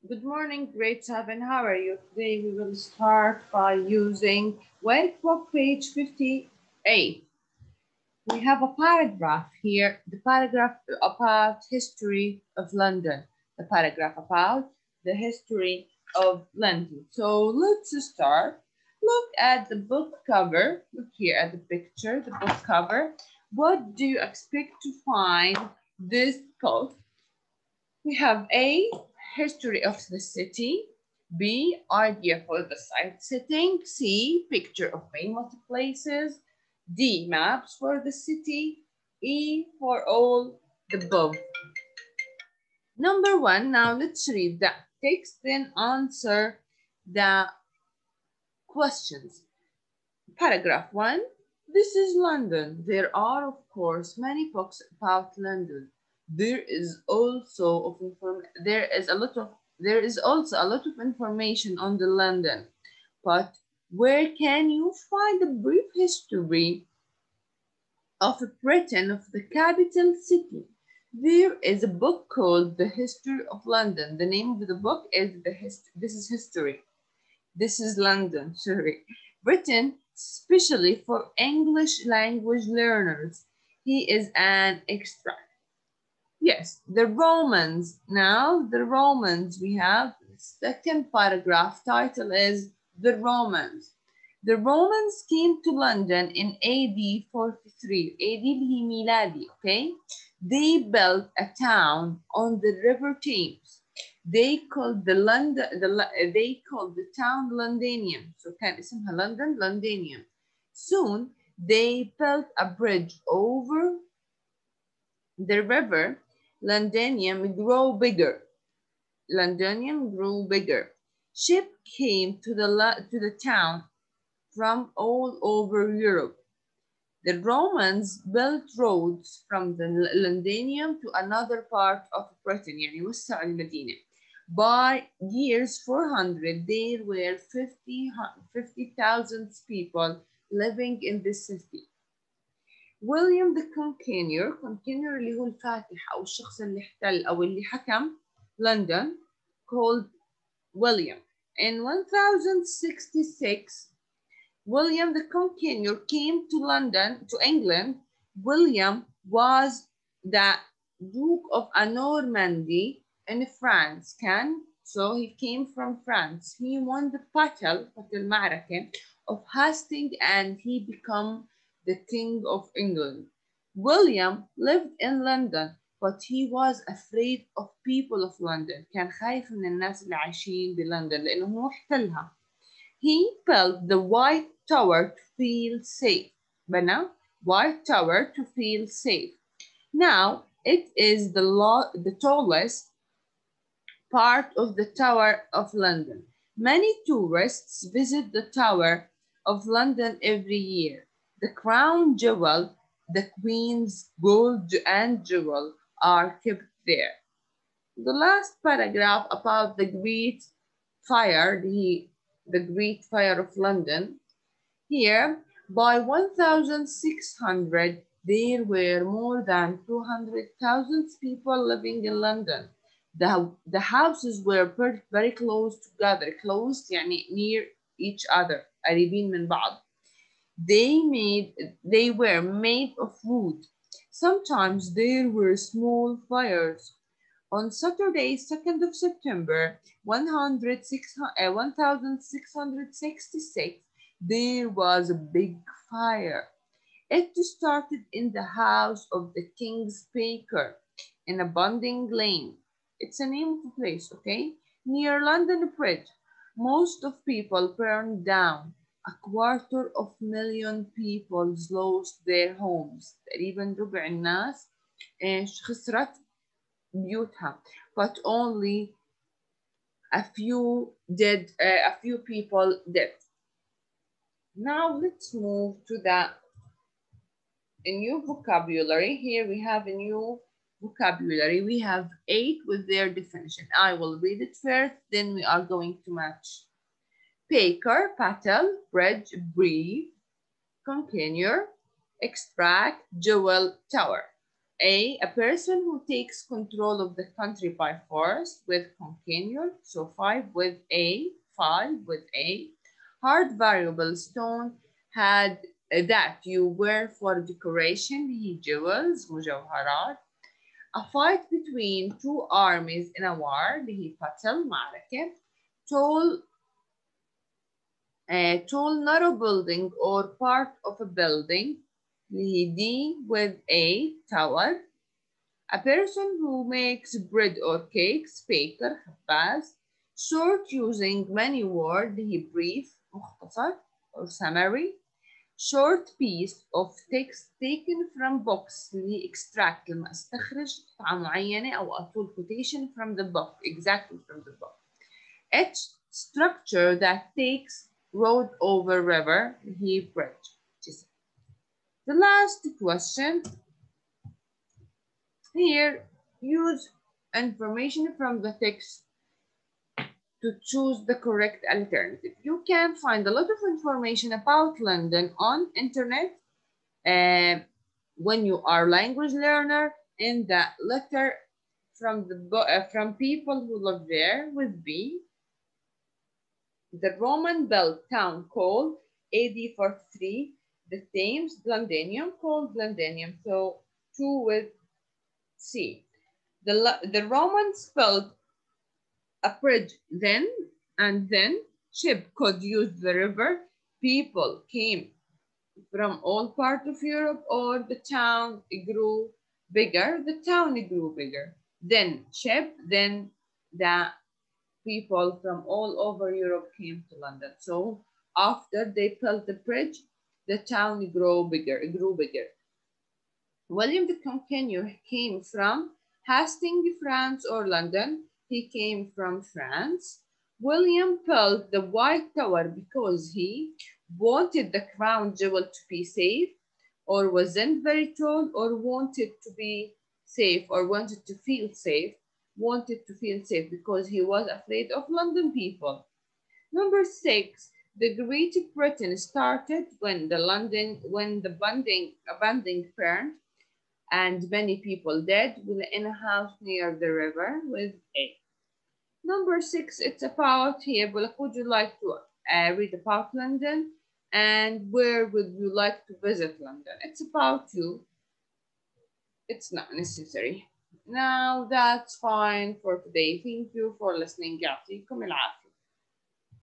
Good morning, grade 7. How are you? Today we will start by using workbook page 58. We have a paragraph here, the paragraph about history of London, the paragraph about the history of London. So let's start. Look at the book cover. Look here at the picture, the book cover. What do you expect to find this book? We have A, history of the city. B, idea for the site setting. C, picture of famous places. D, maps for the city. E, for all the above. Number one, now let's read the text, then answer the questions. Paragraph 1. This is London. There are, of course, many books about London. There is also a lot of information on the London. But where can you find a brief history of Britain, of the capital city? There is a book called The History of London. The name of the book is This is History. This is London, sorry. Written specially for English language learners. He is an extract. Yes, the Romans. Now, the Romans, we have the second paragraph. Title is The Romans. The Romans came to London in AD 43. AD اللي ميلادي, okay? They built a town on the River Thames. They called the town Londinium. So كان اسمها London Londinium. Soon they built a bridge over the river. Londinium grew bigger. Londinium grew bigger. Ships came to the town from all over Europe. The Romans built roads from the Londinium to another part of Britain, يعني وسع المدينة. By years 400, there were 50,000 people living in this city. William the Conqueror اللي هو الفاتح أو الشخص اللي احتل أو اللي حكم London, called William. In 1066, William the Conqueror came to London, to England. William was the Duke of Normandy in France. So he came from France. He won the battle المعركة of Hastings and he became the King of England. William lived in London, but he was afraid of people of London. كان خايف من الناس اللي عايشين بلندن لأنه هو احتلها. He built the White Tower to feel safe. بنى White Tower to feel safe. Now, it is the tallest part of the Tower of London. Many tourists visit the Tower of London every year. The crown jewel, the Queen's gold and jewel are kept there. The last paragraph about the Great Fire, the Great Fire of London. Here, by 1600, there were more than 200,000 people living in London. The houses were very close together, close يعني near each other, قريبين من بعض. They were made of wood. Sometimes there were small fires. On Saturday, 2nd of September, 1666, there was a big fire. It started in the house of the King's Baker in a Bonding Lane. It's a name of a place, okay? Near London Bridge. Most of people burned down. 250,000 people lost their homes. تقريبا ربع الناس خسرت بيوتها. But only a few people dead. Now let's move to a new vocabulary. Here we have a new vocabulary. We have 8 with their definition. I will read it first, then we are going to match. Baker, patel, bridge, brief, container, extract, jewel, tower. A person who takes control of the country by force with conquenure. So 5 with A. 5 with A. Hard variable stone had that you wear for decoration. هي jewels مجوهرات. A fight between two armies in a war. اللي هي battle معركة. Tall narrow building or part of a building. D with a tower. A person who makes bread or cakes. baker خباز. Short using many words. brief مختصر or summary. Short piece of text taken from books. extract لما استخرج قطعة معينة أو أطول quotation from the book, exactly from the book. H structure that takes road over river. bridge. The last question here, use information from the text to choose the correct alternative. You can find a lot of information about London on internet when you are language learner, in the letter from from people who live there with B. The Roman built town called AD 43, the Thames, Londinium, called Londinium. So 2 with C. The Romans built a bridge then, and then ship could use the river. People came from all parts of Europe, or the town grew bigger. The town grew bigger. Then ship, then the people from all over Europe came to London. So after they built the bridge, the town grew bigger. William the Conqueror came from Hastings, France, or London. He came from France. William built the White Tower because he wanted the crown jewel to be safe, or wasn't very tall, or wanted to be safe, or wanted to feel safe. Wanted to feel safe because he was afraid of London people. Number 6, the Great Britain started when the banding burned and many people died in a house near the river with A. Number 6, it's about here. Would you like to read about London? And where would you like to visit London? It's about you. It's not necessary. Now that's fine for today. Thank you for listening. يعطيكم العافية.